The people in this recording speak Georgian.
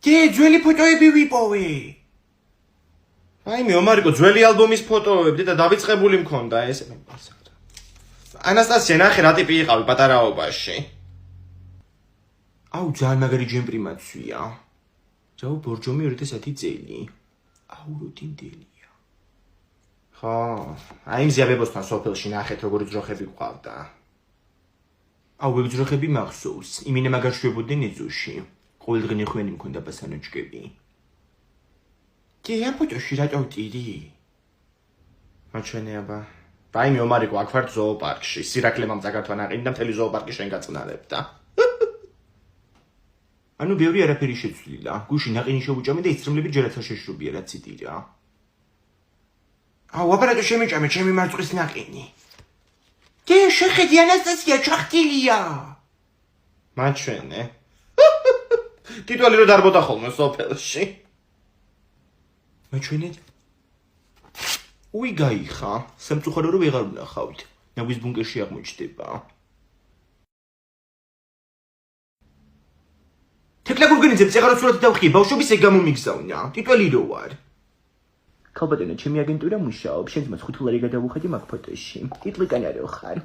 კი, ძველი ფოტოები ვიპოვე. აი მე ომარიკო ძველი ალბომის ფოტოები და დავიწყებული მქონდა ეს. ანასტასია ნახე რა ტიპი იყავი პატარაობაში. აუ ძალიან მაგარი ჯემპრი მაცვია. ჯაუ ბორჯომი 2010 წელი. აუ როდინდელია. ხო, აი მზიაბებოსთან სოფელში ნახეთ როგორი ძროხები გვყავდა. აუ ეგ ძროხები მახსოვს. იმინე მაგარ შვებოდნენ ეზოში. ყოველდღე ხვენი მქონდა ბასანოჩკები. კი, ამ ფოტოში რატო ვტირი? მაჩვენეაბა. აი მე ომარიკო აქ ვარ ზოოპარკში. სირაკლე მამძაგართვან აყინი და მთელი ზოოპარკი შენ გაწნალებდა. ანუ ბევრი არაფერი შეცვლილა. გუში ნაყინი შევუჭამე და ისწრემლები ჯერაც არ შეშრობია რაც იტირა. აუ აპარატო შემეჭამე ჩემი მარწყვის ნაყინი. კი, შეხედი ანასტასია ჩახტილია. მაჩვენე. ტიტვალი რო დარბოდა ხოლმე სოფელში. მაჩვენეთ. უი გაიხა, სამწუხარო რომ ვეღარ ვნახავთ. ნაგვის ბუნკერში აღმოჩნდება. თეკლა გურგენიძემ წეღარო სურათი დავხიე, ბავშვობის ეგ გამომიგზავნა. ტიტვალი რო ვარ. ქალბატონო, ჩემი აგენტურა მუშაობს, შენ მას $5 გადავუხდი მაგ ფოტოში. ტიტლი კანარო ხარ.